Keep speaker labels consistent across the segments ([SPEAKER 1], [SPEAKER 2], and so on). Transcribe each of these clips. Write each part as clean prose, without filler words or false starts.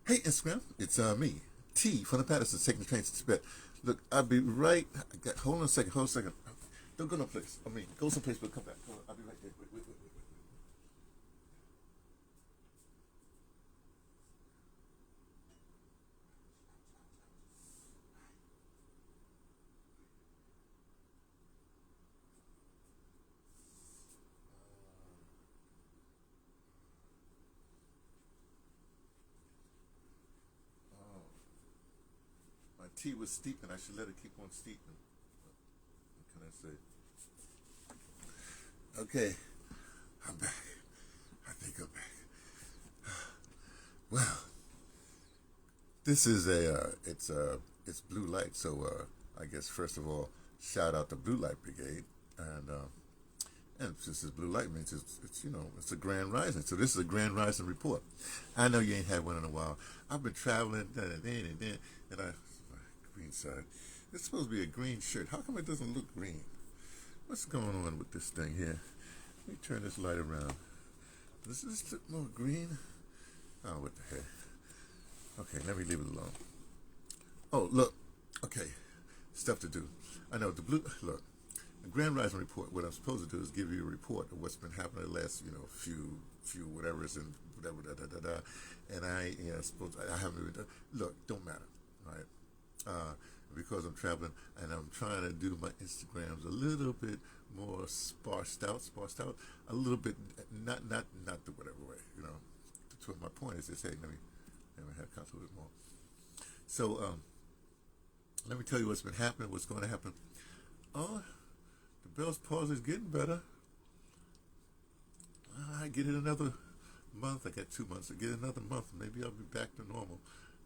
[SPEAKER 1] Hey Instagram, it's me, T from the Patterson, taking the train to Tibet. Look, I'll be right. Hold on a second. Hold on a second. Don't go no place. I mean, go someplace, but come back. I'll be right there. Wait. Oh, my tea was steeping. I should let it keep on steeping. What can I say? Okay, I'm back. I think I'm back. Well, this is it's blue light. So I guess first of all, shout out to Blue Light Brigade, and and since it's blue light means it's it's a grand rising. So this is a grand rising report. I know you ain't had one in a while. I've been traveling and I green side. It's supposed to be a green shirt. How come it doesn't look green? What's going on with this thing here? Let me turn this light around. Does this look more green? Oh, what the heck? Okay, let me leave it alone. Oh, look. Okay, stuff to do. I know the blue. Look, the Grand Rising report. What I'm supposed to do is give you a report of what's been happening the last, few whatever's and whatever And I haven't even done. Look, don't matter, right? Uh, because I'm traveling and I'm trying to do my Instagrams a little bit more sparsed out, a little bit, not the whatever way, So my point is this: hey, let me have a little bit more. So let me tell you what's been happening, what's going to happen. Oh, the Bell's palsy is getting better. I get it another month. I got 2 months. I get another month. Maybe I'll be back to normal.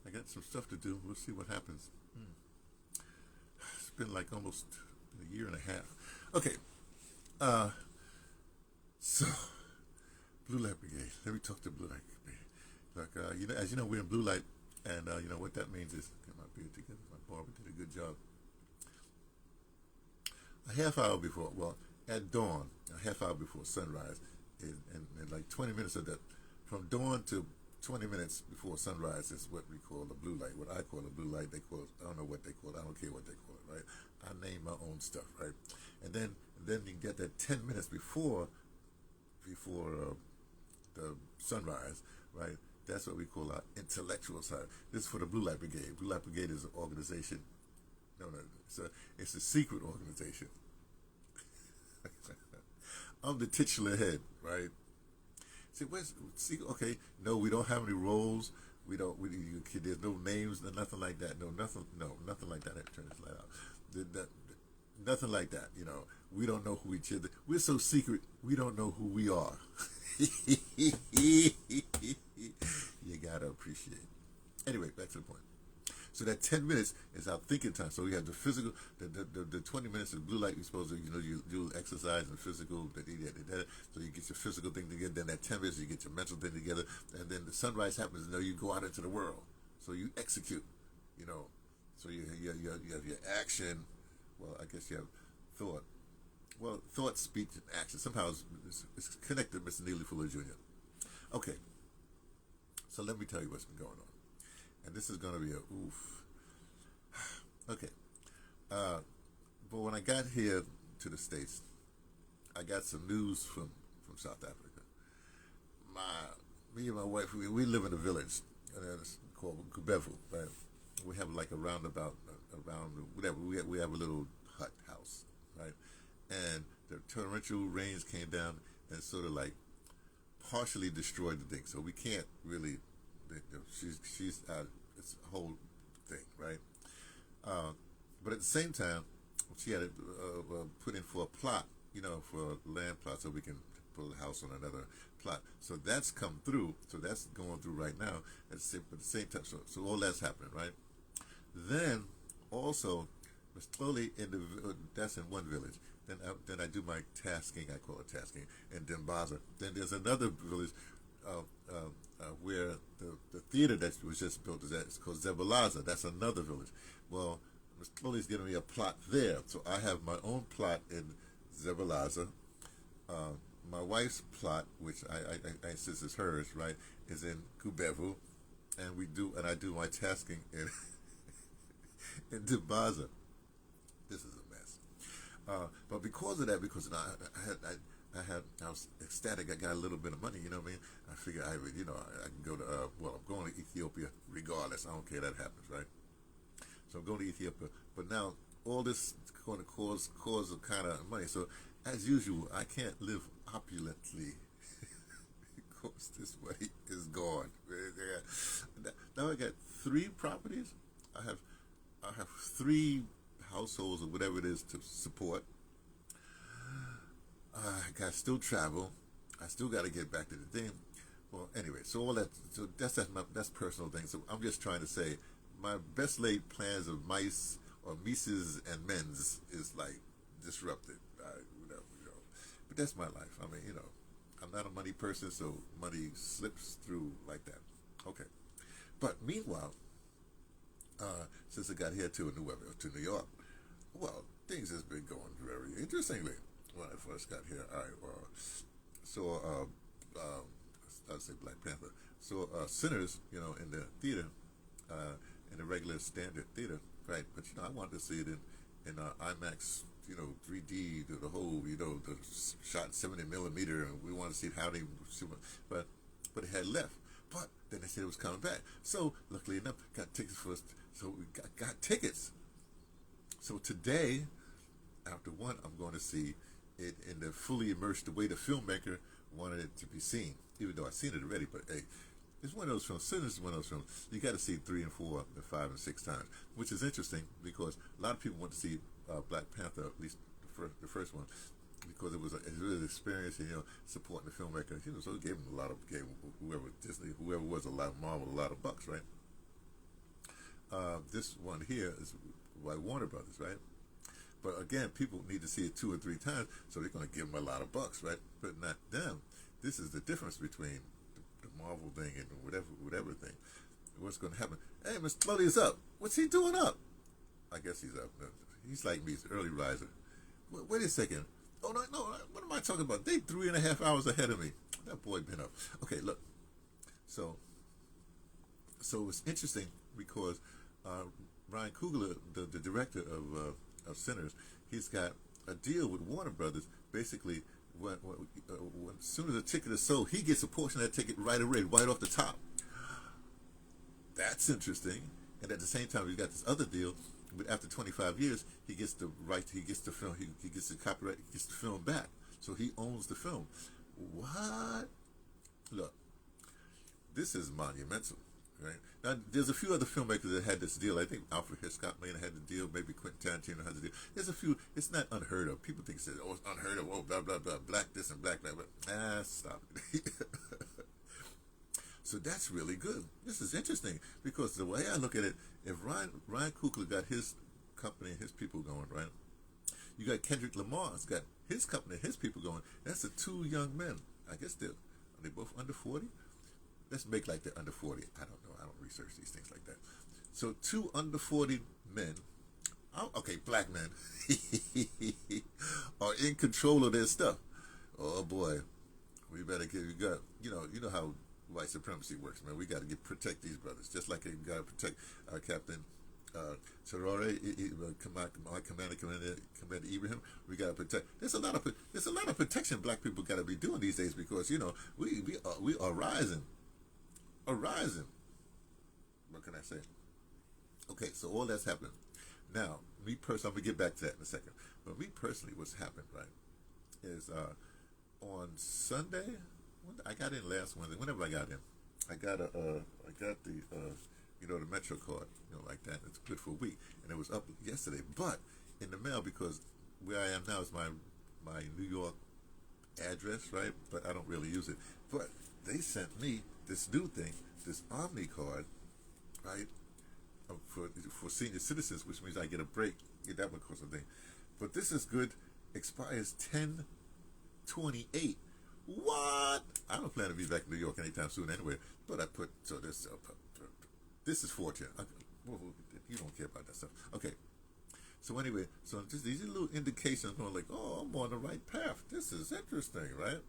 [SPEAKER 1] I got some stuff to do. We'll see what happens. It's been like almost a year and a half. Okay. Uh, so Blue Light Brigade. Let me talk to Blue Light Brigade. Like as you know, we're in blue light, and you know what that means is get my beard together. My barber did a good job. A half hour before, well, at dawn, a half hour before sunrise, and like 20 minutes of that, from dawn to 20 minutes before sunrise is what we call the blue light. What I call the blue light, they call it, I don't know what they call it. I don't care what they call it, right? I name my own stuff, right? And then you get that 10 minutes before the sunrise, right? That's what we call our intellectual side. This is for the Blue Light Brigade. Blue Light Brigade is an organization. No, it's a secret organization. I'm the titular head, right? Okay, no, we don't have any roles. We don't. There's no names, nothing like that. Nothing like that. I turn this light out. Nothing like that. We don't know who each other. We're so secret. We don't know who we are. You gotta appreciate. Anyway, back to the point. So that 10 minutes is our thinking time. So we have the physical, the 20 minutes of blue light. You're supposed to, you do exercise and physical. So you get your physical thing together. Then that 10 minutes, you get your mental thing together. And then the sunrise happens, and you go out into the world. So you execute, you know. So you have your action. Well, I guess you have thought. Well, thought, speech, and action. Somehow it's connected, Mr. Neely Fuller Jr. Okay. So let me tell you what's been going on. And this is going to be a oof. Okay. But when I got here to the States, I got some news from South Africa. Me and my wife, we live in a village, and it's called Kubevu, right? We have like a roundabout, around, whatever. We have a little hut house, right? And the torrential rains came down and sort of like partially destroyed the thing. So we can't really, she's out, it's a whole thing, right? But at the same time, she had put in for a plot, for a land plot, so we can build a house on another plot. So that's come through. So that's going through right now. At the same time, so all that's happening, right? Then also, slowly that's in one village. Then I do my tasking. I call it tasking in DeBrother. Then there's another village where the theater that was just built is at. It's called Zebalaza. That's another village. Well, Miss Chloe's giving me a plot there, so I have my own plot in Zebalaza. My wife's plot, which I insist is hers, right, is in Kubevu, and I do my tasking in in DeBrother. This is a mess. But because of that, because I was ecstatic. I got a little bit of money. You know what I mean? I figured I can go to I'm going to Ethiopia regardless. I don't care that happens, right? So I'm going to Ethiopia. But now all this is going to cause a kind of money. So as usual, I can't live opulently. Because this money is gone. Now I got 3 properties. I have 3 households or whatever it is to support. I got to still travel. I still got to get back to the thing. Well, anyway, so all that. So that's personal thing. So I'm just trying to say, my best laid plans of mice or mices and men's is like disrupted. But that's my life. I mean, I'm not a money person, so money slips through like that. Okay. But meanwhile, since I got here to New York, well, things has been going very interestingly. When I first got here, I'd say Black Panther. So Sinners, in the theater, in the regular standard theater, right? But I wanted to see it in IMAX, 3D, the whole, the shot 70 millimeter, and we wanted to see how they, but it had left. But then they said it was coming back. So luckily enough, got tickets first. So we got tickets. So today, after one, I'm going to see it in the fully immersed, the way the filmmaker wanted it to be seen, even though I've seen it already. But hey, it's one of those films. Sinners is one of those films you got to see 3 and 4 and 5 and 6 times, which is interesting because a lot of people want to see Black Panther, at least the first one, because it was an experience, supporting the filmmaker. So it gave whoever Disney, whoever was a lot of Marvel, a lot of bucks, right? This one here is by Warner Brothers, right? But again, people need to see it 2 or 3 times, so they're going to give them a lot of bucks, right? But not them. This is the difference between the Marvel thing and whatever thing. What's going to happen? Hey, Mr. Slowly is up. What's he doing up? I guess he's up. He's like me. He's an early riser. Wait a second. Oh, no. What am I talking about? They 3.5 hours ahead of me. That boy been up. Okay, look. So it's interesting because Ryan Coogler, the director of Sinners, he's got a deal with Warner Brothers. Basically, when as soon as a ticket is sold, he gets a portion of that ticket right away, right off the top. That's interesting. And at the same time, he's got this other deal. But after 25 years, he gets the right. He gets the film. He gets the copyright. He gets the film back. So he owns the film. What? Look, this is monumental. Right? Now, there's a few other filmmakers that had this deal. I think Alfred Hitchcock may have had the deal. Maybe Quentin Tarantino has the deal. There's a few. It's not unheard of. People think it's unheard of. Oh, blah, blah, blah. Black this and black that. But, stop it. So that's really good. This is interesting because the way I look at it, if Ryan Coogler got his company and his people going, right? You got Kendrick Lamar's got his company and his people going. That's the 2 young men. I guess are they both under 40? Let's make like they're under 40. I don't know. I don't research these things like that. So 2 under 40 men, black men, are in control of their stuff. Oh boy, we better you know how white supremacy works, man. We got to protect these brothers, just like we got to protect Captain Terrore, Commander Ibrahim. We got to protect. There's a lot of protection black people got to be doing these days because we are rising. What can I say? Okay, so all that's happened. Now, me personally, I'm gonna get back to that in a second. But me personally, what's happened, right, is on Sunday, I got in last Wednesday. Whenever I got in, I got the Metro card, like that. It's good for a week, and it was up yesterday. But in the mail, because where I am now is my New York address, right? But I don't really use it. But they sent me this new thing, this Omni card, right? For senior citizens, which means I get a break. That one costs a thing. But this is good. Expires 10/28. What? I don't plan to be back in New York anytime soon anyway. But I put this is fortune. You don't care about that stuff. Okay. So anyway, so just these little indications going like, oh, I'm on the right path. This is interesting, right?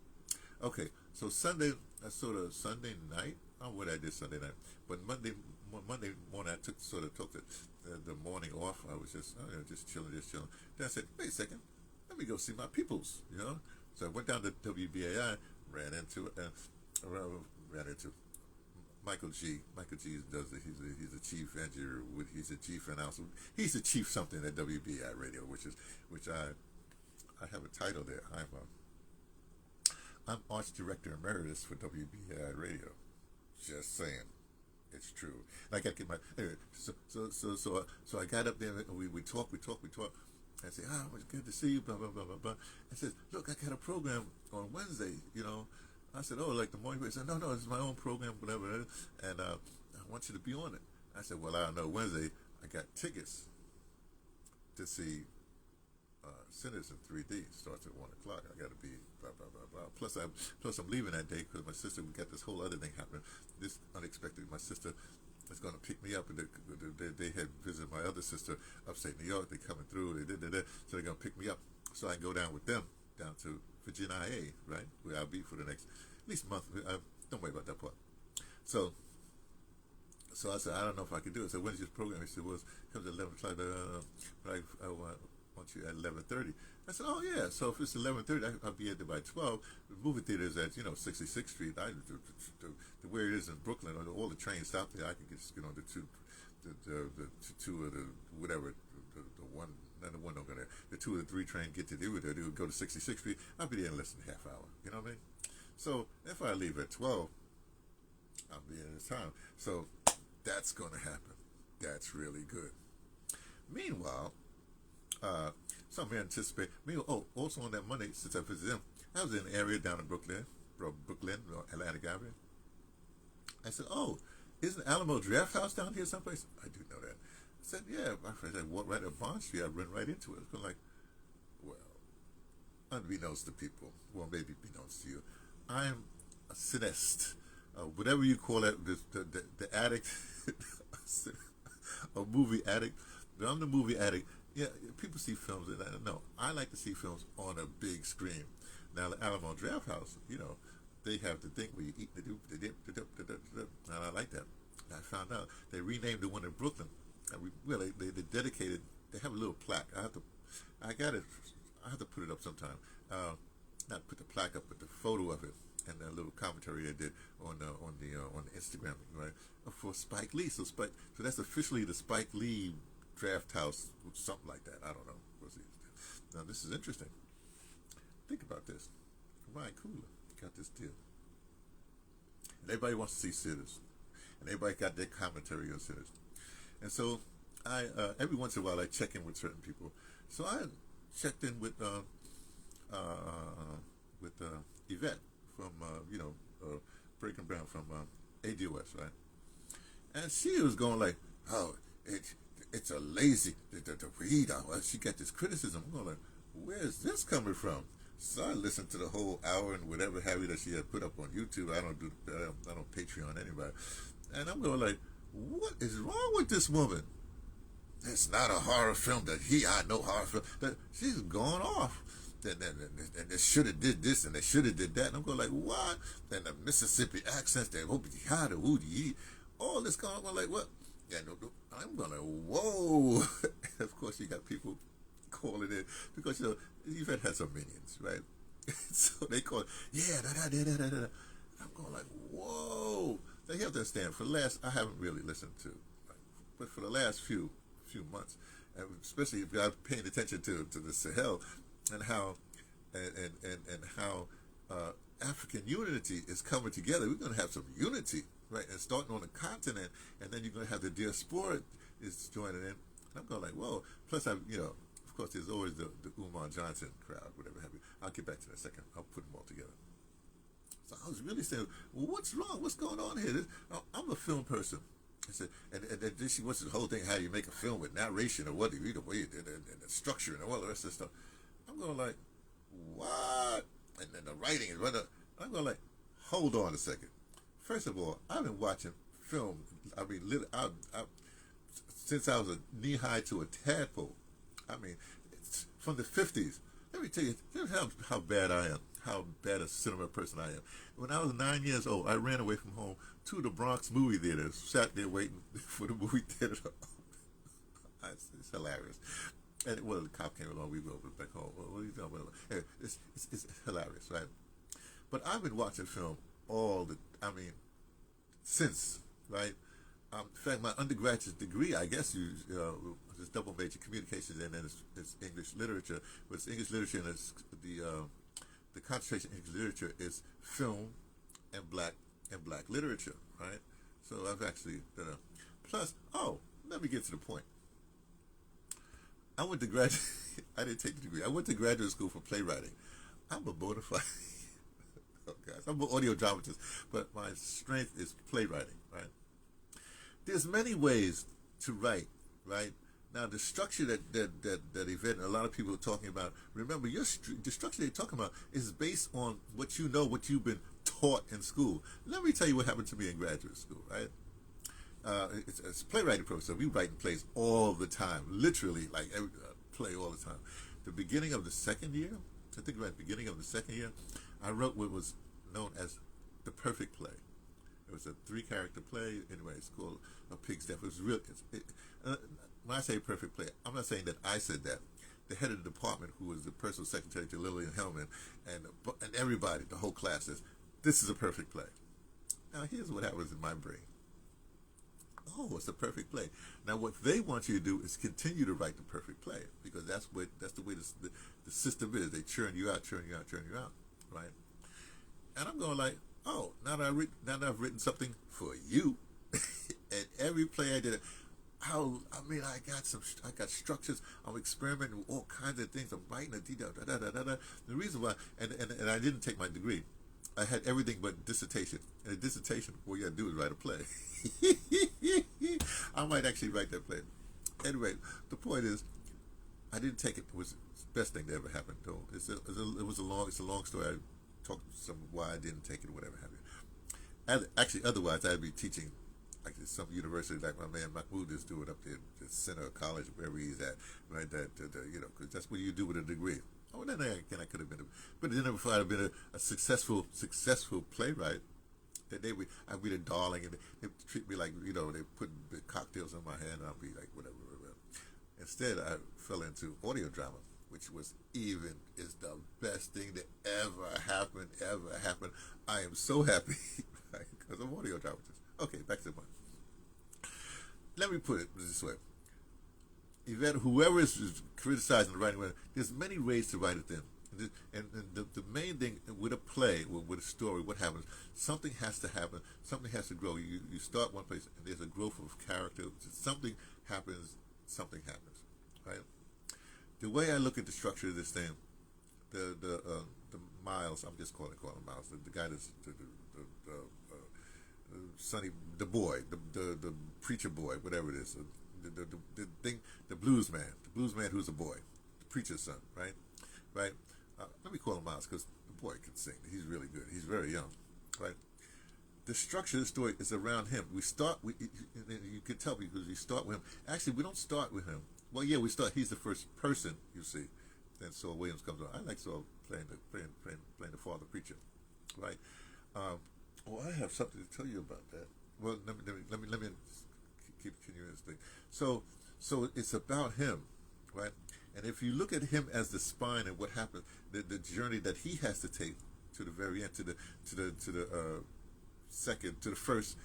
[SPEAKER 1] Okay. So Sunday night, what I did Sunday night. But Monday morning, I took the morning off. I was just chilling. Then I said, wait a second, let me go see my peoples, you know. So I went down to WBAI, ran into Michael G. Michael G does it. He's a chief engineer. He's a chief announcer. He's a chief something at WBAI Radio, which I have a title there. I'm Arts Director Emeritus for WBAI Radio. Just saying, it's true. And I got to get my anyway. So I got up there and we talk. I said, it's good to see you. Blah blah blah blah blah. I said, look, I got a program on Wednesday. You know. I said, oh, like the morning. He said, no, it's my own program, whatever. And I want you to be on it. I said, well, I don't know. Wednesday, I got tickets to see Sinners in 3D. Starts at 1 o'clock. I got to be blah blah blah blah. Plus I'm leaving that day because my sister. We got this whole other thing happening. This unexpected. My sister is going to pick me up, and they had visited my other sister upstate New York. They coming through. So they're going to pick me up so I can go down with them down to Virginia, right, where I'll be for the next at least month. Don't worry about that part. So I said, I don't know if I can do it. So when's your program? He said, well, it comes at 11 o'clock, but I want you at 11:30. I said, oh yeah. So if it's 11:30, I'll be at there by 12. The movie theater is at 66th Street. The where it is in Brooklyn, all the trains stop there. I can just get on the two of the whatever the one. Not the one don't go there. The 2 or the 3 train get to do it. They would go to 66th Street. I'll be there in less than a half hour. You know what I mean? So if I leave at 12, I'll be in this time. So that's going to happen. That's really good. Meanwhile, something I anticipate. Also on that Monday, since I visited them, I was in an area down in Brooklyn, Atlantic Avenue. I said, oh, isn't Alamo Draft House down here someplace? I do know that. I said, yeah, my friend. I walked right up Bond Street. I ran right into it. It's kind of like, well, unbeknownst to people, well, maybe beknownst to you, I'm a cinest. Whatever you call it, the addict, a movie addict. But I'm the movie addict. Yeah, people see films, and I like to see films on a big screen. Now, the Alamo Draft House, they have the thing where you eat the and I like that. And I found out they renamed the one in Brooklyn. They dedicated. They have a little plaque. I have to put it up sometime. Not put the plaque up, but the photo of it and a little commentary they did on the Instagram, right, for Spike Lee. So that's officially the Spike Lee Draft House, something like that. I don't know. Now this is interesting. Think about this. Ryan Coogler got this deal, and everybody wants to see Sinners, and everybody got their commentary on Sinners. And so I every once in a while I check in with certain people. So I checked in with Yvette from Breaking Brown from ADOS, right? And she was going like, oh, it's a lazy the read. She got this criticism. I'm going like, where's this coming from? So I listened to the whole hour and whatever have you that she had put up on YouTube. I don't Patreon anybody, and I'm going like, what is wrong with this woman? It's not a horror film I know horror film. That she's gone off. And they should have did this and they should have did that. And I'm going like, what? And the Mississippi accents, they all this going on. I'm like, what? Yeah, I'm going like, whoa. Of course, you got people calling it because Yvette had some minions, right? So they call it, yeah, da. I'm going like, whoa. Now you have to understand. I haven't really listened to, but for the last few months, and especially if you're paying attention to the Sahel and how African unity is coming together. We're going to have some unity, right? And starting on the continent, and then you're going to have the diaspora is joining in. And I'm going like, whoa. Plus, of course, there's always the Umar Johnson crowd, whatever have you. I'll get back to that in a second. I'll put them all together. So I was really saying, well, what's wrong? What's going on here? I'm a film person. I said, and then she wants the whole thing, how you make a film with narration or what, the way you did and the structure and all the rest of the stuff. I'm going like, what? And then the writing is right up. I'm going like, hold on a second. First of all, I've been watching film. I mean, since I was a knee high to a tadpole. I mean, it's from the 50s. They let me tell you how bad I am, how bad a cinema person I am. When I was 9 years old, I ran away from home to the Bronx movie theaters, sat there waiting for the movie theater to open. It's hilarious. And the cop came along, we went back home. What are you talking about? Anyway, it's hilarious, right? But I've been watching film since, right? In fact, my undergraduate degree, I guess, is double major communications and then it's English literature. But it's English literature and it's the concentration in English literature is film and black literature, right? So I've actually done plus. Let me get to the point. I went to graduate. I didn't take the degree. I went to graduate school for playwriting. I'm a bona fide. Oh, guys, I'm an audio dramatist, but my strength is playwriting, right? There's many ways to write, right? Now, the structure that Yvette and a lot of people are talking about, remember, the structure they're talking about is based on what you know, what you've been taught in school. Let me tell you what happened to me in graduate school, right? It's a playwriting process. We write plays all the time, literally, like every play all the time. The beginning of the second year, I think right at the beginning of the second year, I wrote what was known as the perfect play. It was a 3-character play. Anyway, it's called A Pig's Death. It was real. When I say perfect play, I'm not saying that I said that. The head of the department, who was the personal secretary to Lillian Hellman, and everybody, the whole class says, this is a perfect play. Now, here's what happens in my brain. Oh, it's a perfect play. Now, what they want you to do is continue to write the perfect play, because that's the way the system is. They churn you out, right? And I'm going like, oh, now that I've written something for you, and every play I did, I got structures. I'm experimenting with all kinds of things. I'm writing a detail. The reason why, and I didn't take my degree. I had everything but dissertation. And a dissertation, all you got to do is write a play. I might actually write that play. Anyway, the point is, I didn't take it. It was the best thing that ever happened. Though it's a long story. I talked some why I didn't take it or whatever have you. Actually, otherwise I'd be teaching like some university like my man Mahmoud is doing up there, the center of college, wherever he's at, right? Because that's what you do with a degree. Oh, then again, I could have been, but then if I'd have been a successful playwright, then I'd be the darling, and they treat me like, they put the cocktails in my hand, and I'll be like whatever. Instead, I fell into audio drama, which is the best thing that ever happened. I am so happy, right? Because I'm audio dramatist. Okay, back to the point. Let me put it this way. Yvette, whoever is criticizing the writing, there's many ways to write a thing. And the main thing with a play, with a story, what happens, something has to happen, something has to grow. You start one place, and there's a growth of character. Something happens, right? The way I look at the structure of this thing, the Miles, I'm just calling Miles, the guy that's Sonny, the boy, the preacher boy, whatever it is, the thing, the blues man who's a boy, the preacher's son, right? Let me call him Miles because the boy can sing. He's really good. He's very young, right? The structure of the story is around him. You can tell because we start with him. Actually, we don't start with him. Well, yeah, we start. He's the first person you see. Then Saul Williams comes on. I like Saul playing the father preacher, right? I have something to tell you about that. Well, let me keep continuing this thing. So it's about him, right? And if you look at him as the spine and what happened, the journey that he has to take to the very end, to the first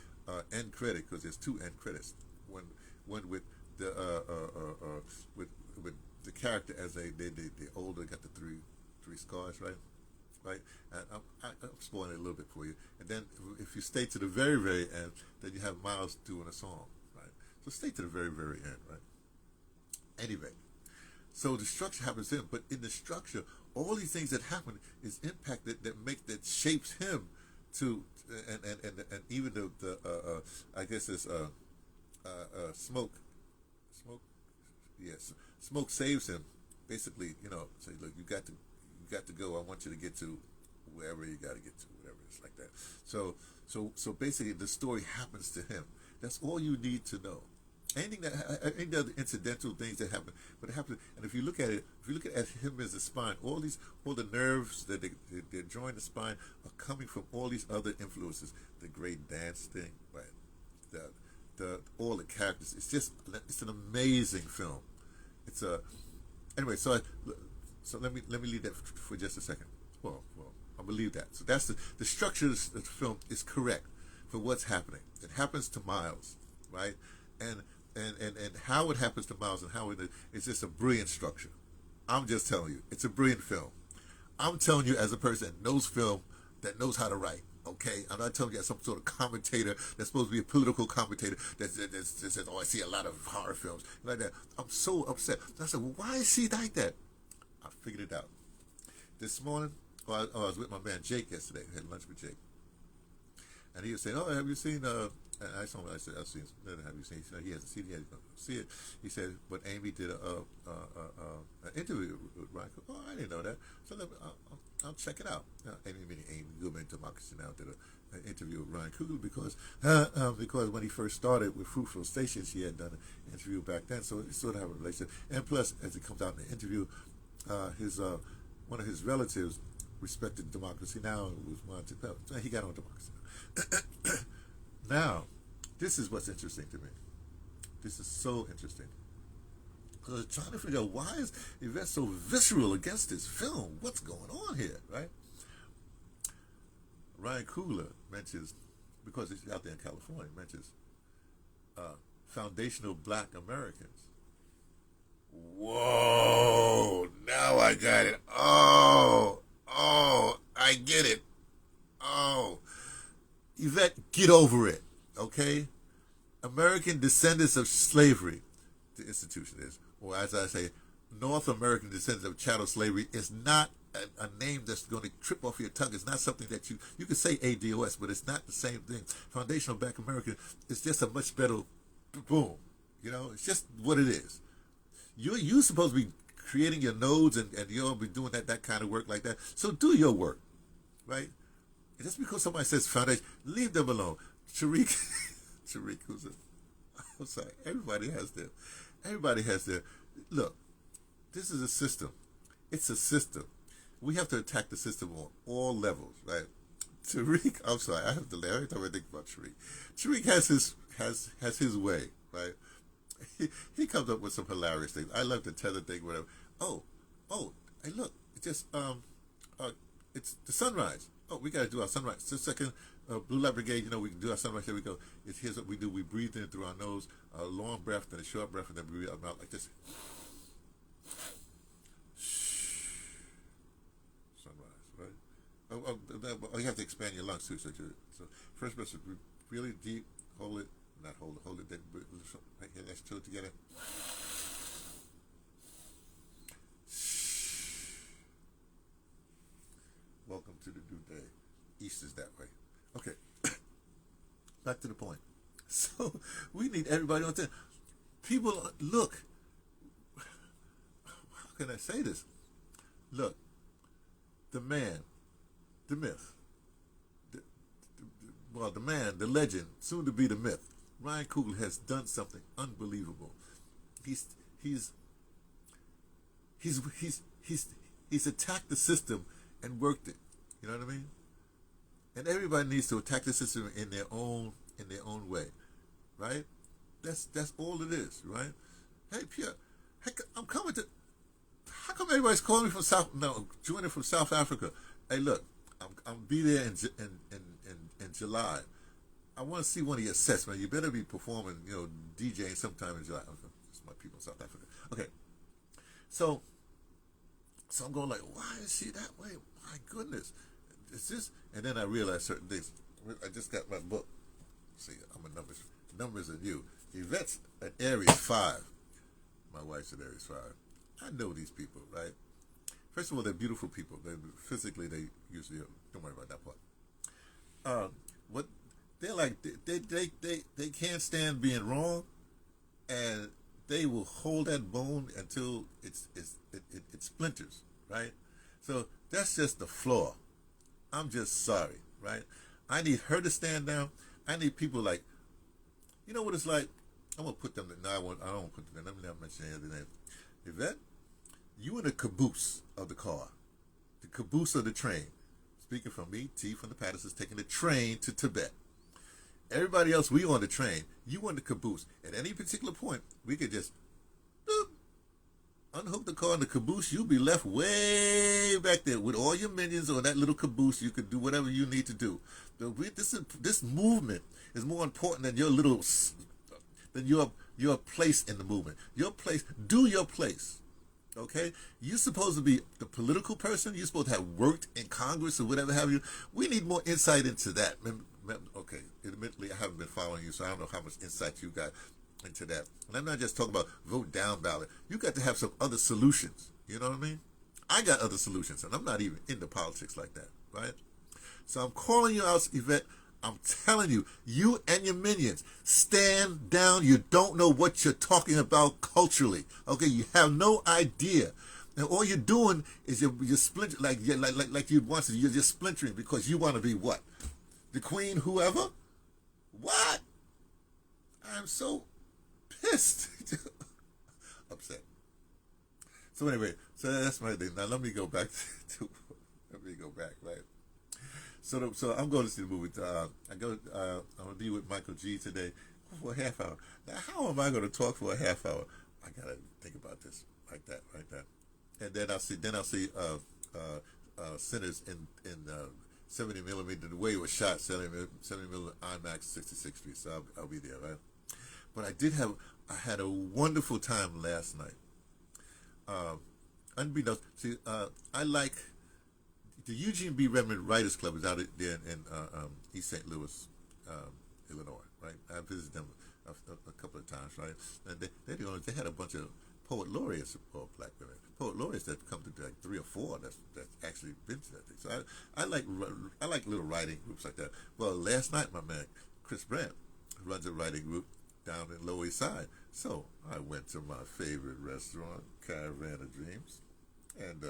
[SPEAKER 1] end credit, because there's 2 end credits. One with the with the character as they older, got the three scars, right? Right, and I'm spoiling it a little bit for you. And then if you stay to the very, very end, then you have Miles doing a song, right? So stay to the very, very end, right? Anyway, so the structure happens in, but in the structure, all these things that happen is impacted that shapes him to, and even the I guess it's smoke, yes, smoke saves him. Basically, say, look, you got to go. I want you to get to wherever you got to get to, whatever it's like that. So basically, the story happens to him. That's all you need to know. Any other incidental things that happen, but it happens. And if you look at it, if you look at him as a spine, all the nerves that they join the spine are coming from all these other influences. The great dance thing, right? The all the characters. It's an amazing film. It's a anyway. So let me leave that for just a second. Well, I believe that. So that's the structure of the film is correct for what's happening. It happens to Miles, right? And how it happens to Miles and how it's just a brilliant structure. I'm just telling you, it's a brilliant film. I'm telling you as a person that knows film, that knows how to write. Okay, I'm not telling you as some sort of commentator that's supposed to be a political commentator that says, "Oh, I see a lot of horror films like that." I'm so upset. I said, "Well, why is he like that?" I figured it out. This morning, I was with my man Jake yesterday. I had lunch with Jake, and he was saying, "Oh, have you seen?" And I told him, I said, "I've seen some. Have you seen?" He said, "He hasn't seen it. He hasn't see it." He said, "But Amy did an interview with Ryan Coogler." Oh, I didn't know that. So I'll check it out. Amy Goodman Democracy Now! Did an interview with Ryan Coogler because when he first started with Fruitful Station, she had done an interview back then, so it sort of have a relationship. And plus, as it comes out in the interview, one of his relatives respected Democracy Now! And was wanted to, he got on Democracy Now! Now, this is what's interesting to me. This is so interesting. I was trying to figure out why is Yvette so visceral against this film? What's going on here, right? Ryan Coogler mentions, because he's out there in California, mentions foundational Black Americans. Whoa! Now I got it. Oh, I get it. Oh. Yvette, get over it, okay? American descendants of slavery, the institution is, or as I say, North American descendants of chattel slavery is not a name that's going to trip off your tongue. It's not something that you can say ADOS, but it's not the same thing. Foundational Black American is just a much better boom. You know, it's just what it is. You're supposed to be creating your nodes and you'll be doing that kind of work like that. So do your work, right? Just because somebody says foundation, leave them alone. Tariq, who's I'm sorry, everybody has their, look, this is a system. It's a system. We have to attack the system on all levels, right? Tariq, I'm sorry, I have to laugh every time I think about Tariq. Tariq has his way, right? He comes up with some hilarious things. I love the tether thing, whatever. Oh, hey, look, it's the sunrise. Oh, we got to do our sunrise. It's the second Blue Light Brigade, we can do our sunrise. Here we go. Here's what we do. We breathe in through our nose, a long breath, then a short breath, and then we breathe out mouth like this. Sunrise, right? Oh, you have to expand your lungs too. So first breath is really deep. Hold it. Not hold it. Then right here, let's do it together. Welcome to the new day. East is that way. Okay. Back to the point. So we need everybody on time. People, look. How can I say this? Look. The man, the myth. The man, the legend, soon to be the myth. Ryan Coogler has done something unbelievable. He's attacked the system and worked it. You know what I mean? And everybody needs to attack the system in their own way, right? That's all it is, right? Hey, Pierre, I'm coming to. How come everybody's calling me from joining from South Africa? Hey, look, I'm be there in July. I want to see one of your sets, man. You better be performing, DJing sometime in July. Okay, it's my people in South Africa. Okay, so I'm going like, why is she that way? My goodness. It's just, and then I realized certain things. I just got my book. See, I'm a numbers of you. Yvette's an Aries 5. My wife's an Aries 5. I know these people, right? First of all, they're beautiful people. Physically, they usually don't worry about that part. What they're like, they can't stand being wrong, and they will hold that bone until it splinters, right? So that's just the flaw. I'm just sorry, right? I need her to stand down. I need people like, you know what it's like? I'm gonna put them. No, I don't put them. Let me not mention any of the names. Yvette, you in the caboose of the car, the caboose of the train. Speaking from me, T from the Pattersons, taking the train to Tibet. Everybody else, we on the train. You on the caboose. At any particular point, we could just boop, unhook the car in the caboose. You'll be left way back there with all your minions on that little caboose. You could do whatever you need to do. This movement is more important than your little, than your place in the movement. Your place, do your place. Okay? You're supposed to be the political person. You're supposed to have worked in Congress or whatever have you. We need more insight into that. Okay, admittedly, I haven't been following you, so I don't know how much insight you got into that. And I'm not just talking about vote down ballot. You got to have some other solutions. You know what I mean? I got other solutions, and I'm not even into politics like that, right? So I'm calling you out, Yvette. I'm telling you, you and your minions, stand down. You don't know what you're talking about culturally. Okay, you have no idea. And all you're doing is you're splintering, like you want to. You're just splintering because you want to be what? The queen, whoever? What? I'm so pissed. Upset. So anyway, so that's my thing. Now let me go back right? So I'm going to see the movie. I'm going to be with Michael G today for a half hour. Now how am I going to talk for a half hour? I got to think about this like that. And then I'll see Sinners in 70 millimeter, the way it was shot, 70 millimeter IMAX 66th Street. So I'll be there, right? But I had a wonderful time last night. Unbeknownst, I like the Eugene B. Redmond Writers Club is out there in East St. Louis, Illinois, right? I visited them a couple of times, right? And they had a bunch of poet laureates, or black women, poet laureates that come to like 3 or 4 that's actually been to that thing. So I like little writing groups like that. Well, last night my man Chris Brandt runs a writing group down in Lower East Side. So I went to my favorite restaurant, Caravan of Dreams, and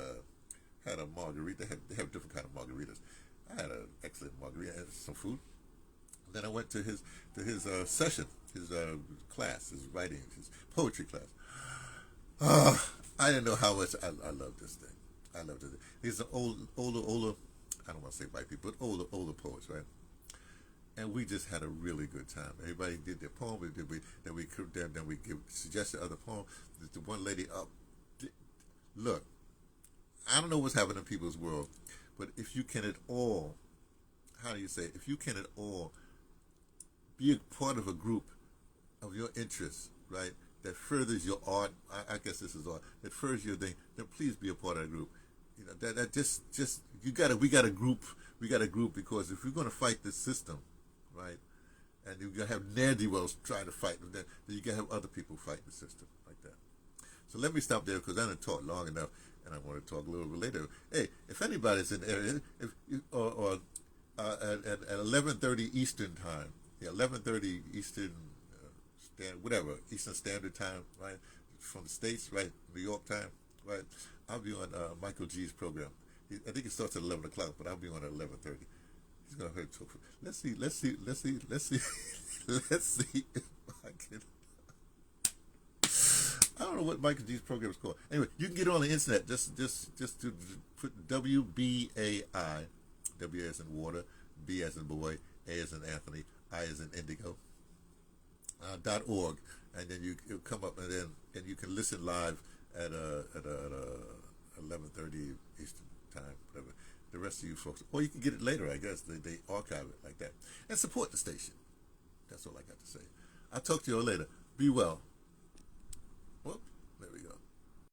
[SPEAKER 1] had a margarita. They have different kind of margaritas. I had an excellent margarita and some food. Then I went to his session, his class, his writing, his poetry class. I didn't know how much I love this thing. I love this thing. These are older, I don't want to say white people, but older poets, right? And we just had a really good time. Everybody did their poem. Then we suggested other poems. The one lady up. Look, I don't know what's happening in people's world, but if you can at all, how do you say it? If you can at all be a part of a group of your interests, right, that furthers your art, I guess this is art, that furthers your thing, then please be a part of that group. You know, that just we got a group because if we're going to fight this system, right, and you're going to have ne'er-do-wells trying to fight them, then you got to have other people fighting the system like that. So let me stop there because I didn't talk long enough, and I want to talk a little bit later. Hey, if anybody's in the area, at 11:30 Eastern time, 11:30 Eastern, Eastern Standard Time, right, from the States, right, New York time, right, I'll be on Michael G's program. I think it starts at 11 o'clock, but I'll be on at 11:30. He's gonna hurt talk. Let's see if I can. I don't know what Michael G's program is called. Anyway, you can get it on the internet. Just to put WBAI, W as in water, B as in boy, A as in Anthony, I as in indigo, .org, and then it'll come up, and you can listen live at 11:30 Eastern time, whatever. The rest of you folks, or you can get it later. I guess they archive it like that, and support the station. That's all I got to say. I'll talk to you all later. Be well.